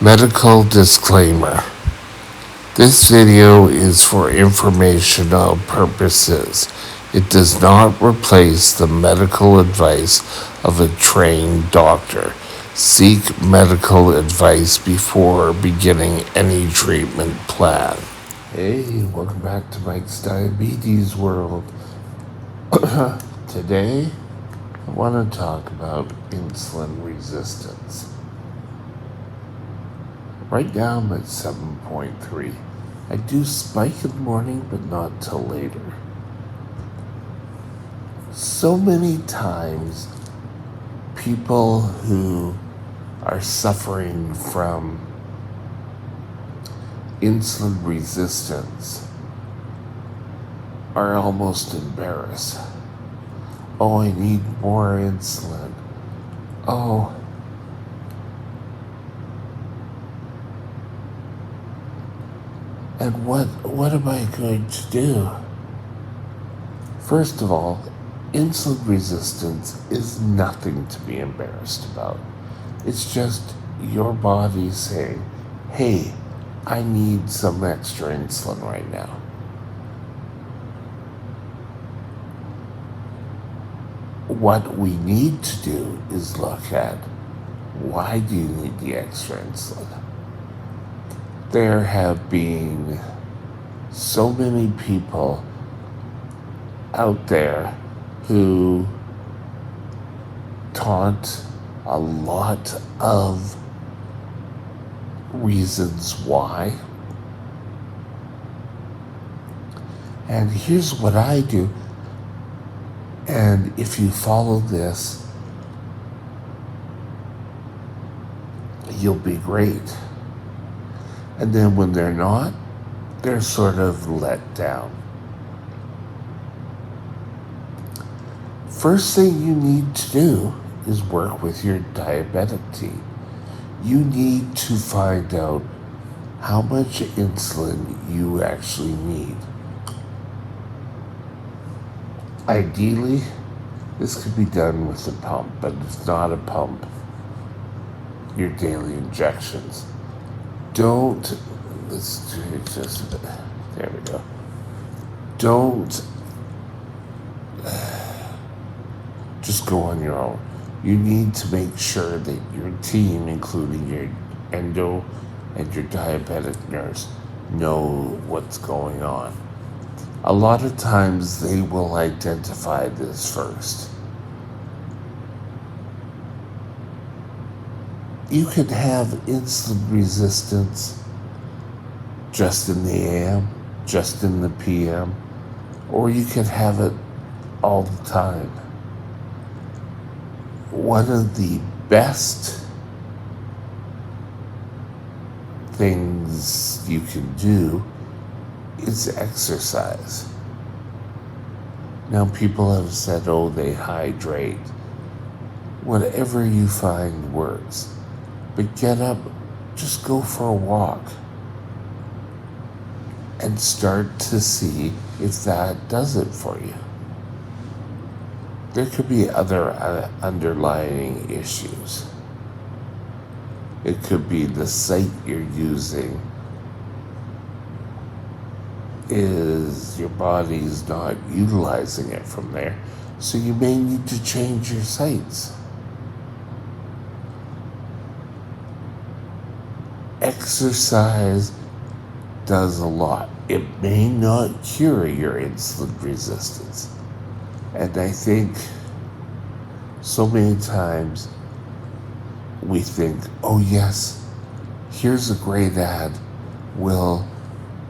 Medical disclaimer. This video is for informational purposes. It does not replace the medical advice of a trained doctor. Seek medical advice before beginning any treatment plan. Hey, welcome back to Mike's Diabetes World. Today, I want to talk about insulin resistance. Right now I'm at 7.3. I do spike in the morning, but not till later. So many times, people who are suffering from insulin resistance are almost embarrassed. Oh, I need more insulin. Oh, and what am I going to do? First of all, insulin resistance is nothing to be embarrassed about. It's just your body saying, hey, I need some extra insulin right now. What we need to do is look at, why do you need the extra insulin? There have been so many people out there who taught a lot of reasons why. And here's what I do. And if you follow this, you'll be great. And then when they're not, they're sort of let down. First thing you need to do is work with your diabetic team. You need to find out how much insulin you actually need. Ideally, this could be done with a pump, but it's not a pump. Your daily injections. Let's do it just, there we go. Don't just go on your own. You need to make sure that your team, including your endo and your diabetic nurse, know what's going on. A lot of times they will identify this first. You could have insulin resistance just in the AM, just in the PM, or you could have it all the time. One of the best things you can do is exercise. Now, people have said, oh, they hydrate. Whatever you find works. But get up, just go for a walk and start to see if that does it for you. There could be other underlying issues. It could be the site you're using is your body's not utilizing it from there, so you may need to change your sites. Exercise does a lot. It may not cure your insulin resistance. And I think so many times we think, oh yes, here's a great ad. We'll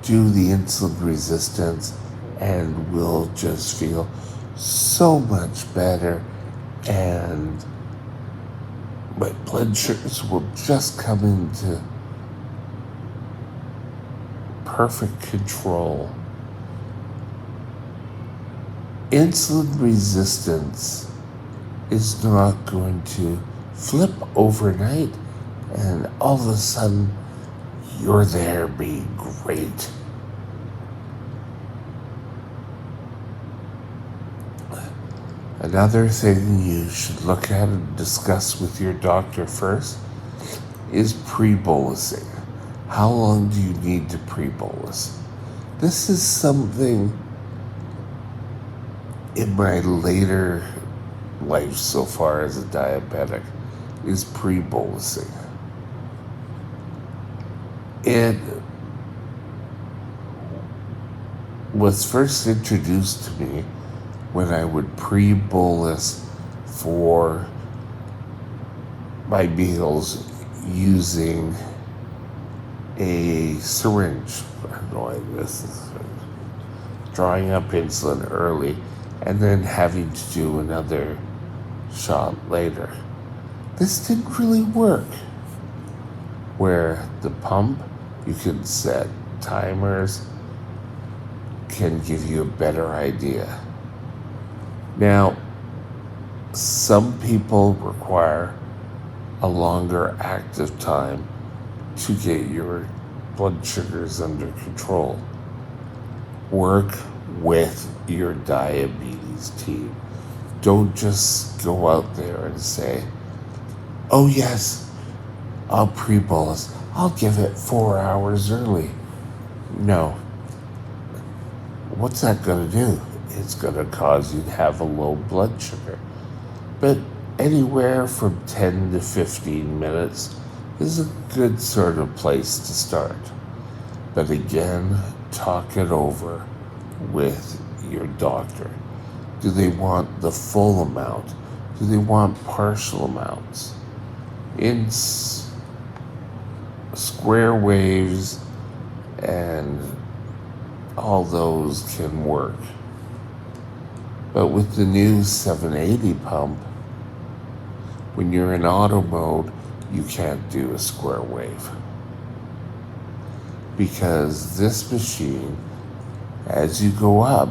do the insulin resistance and we'll just feel so much better, and my blood sugars will just come into perfect control. Insulin resistance is not going to flip overnight and all of a sudden you're there being great. Another thing you should look at and discuss with your doctor first is pre-bolusing. How long do you need to pre-bolus? This is something in my later life so far as a diabetic is pre-bolusing. It was first introduced to me when I would pre-bolus for my meals using a syringe. I don't know why this is drawing up insulin early and then having to do another shot later. This didn't really work. Where the pump, you can set timers, can give you a better idea. Now, some people require a longer active time to get your blood sugars under control. Work with your diabetes team. Don't just go out there and say, oh yes, I'll pre-bolus. I'll give it 4 hours early. No. What's that going to do? It's going to cause you to have a low blood sugar. But anywhere from 10 to 15 minutes is a good sort of place to start. But again, talk it over with your doctor. Do they want the full amount? Do they want partial amounts? In square waves and all those can work. But with the new 780 pump, when you're in auto mode, you can't do a square wave. Because this machine, as you go up,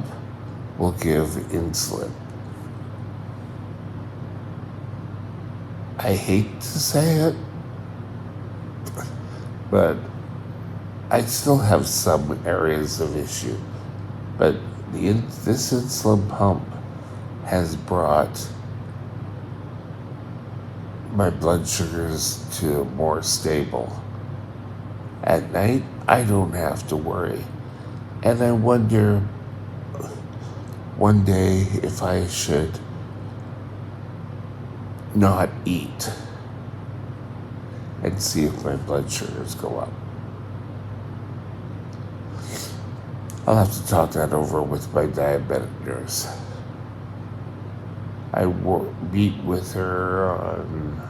will give insulin. I hate to say it, but I still have some areas of issue. But this insulin pump has brought my blood sugars to more stable. At night, I don't have to worry. And I wonder one day if I should not eat and see if my blood sugars go up. I'll have to talk that over with my diabetic nurse. I meet with her on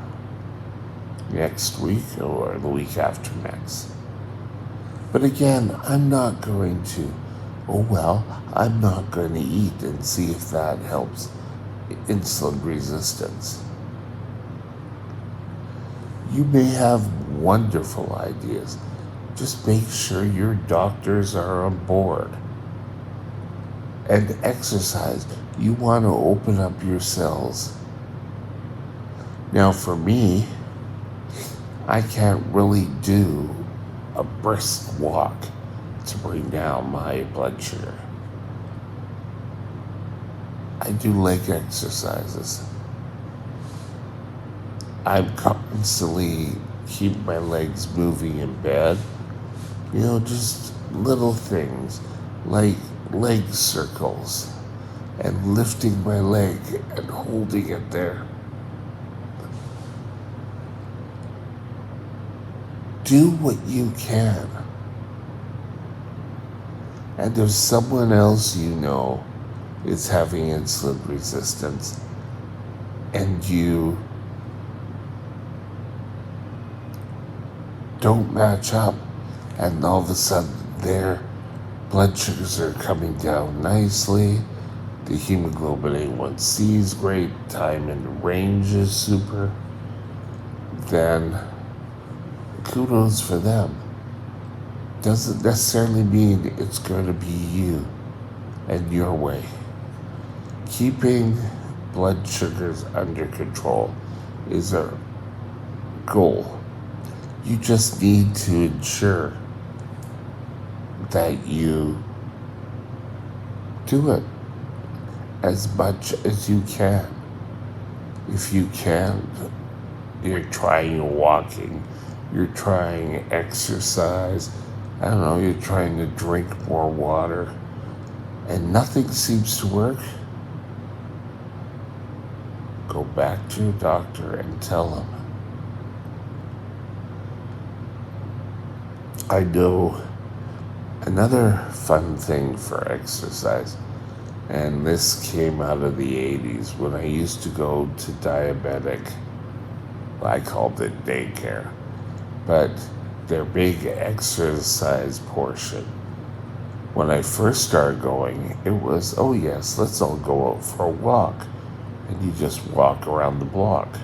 next week or the week after next. But again, I'm not going to, I'm not going to eat and see if that helps insulin resistance. You may have wonderful ideas. Just make sure your doctors are on board. And exercise. You want to open up your cells. Now for me, I can't really do a brisk walk to bring down my blood sugar. I do leg exercises. I'm constantly keep my legs moving in bed. Just little things like leg circles and lifting my leg and holding it there. Do what you can. And if someone else is having insulin resistance and you don't match up, and all of a sudden their blood sugars are coming down nicely, the hemoglobin A1C is great, time in range is super, then kudos for them. Doesn't necessarily mean it's going to be you and your way. Keeping blood sugars under control is a goal. You just need to ensure that you do it as much as you can. If you can't, you're trying walking, you're trying exercise, I don't know, you're trying to drink more water, and nothing seems to work, go back to your doctor and tell him. I know another fun thing for exercise, and this came out of the 80s when I used to go to diabetic, I called it daycare, but their big exercise portion. When I first started going, it was, oh yes, let's all go out for a walk. And you just walk around the block.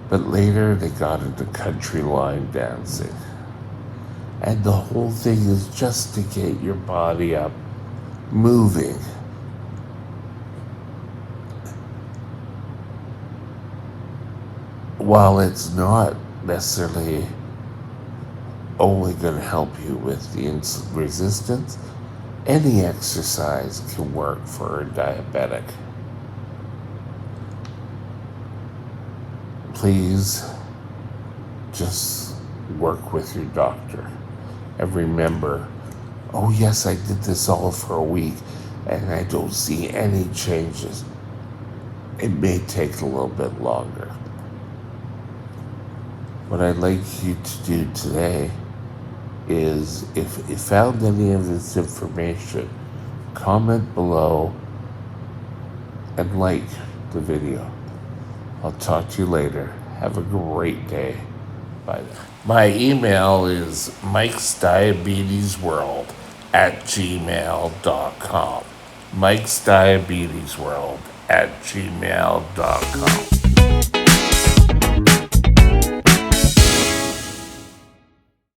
But later they got into country line dancing. And the whole thing is just to get your body up, moving. While it's not necessarily only going to help you with the insulin resistance, any exercise can work for a diabetic. Please just work with your doctor and remember, oh yes, I did this all for a week and I don't see any changes. It may take a little bit longer. What I'd like you to do today is, if you found any of this information, comment below and like the video. I'll talk to you later. Have a great day. Bye now. My email is mikesdiabetesworld@gmail.com. mikesdiabetesworld@gmail.com.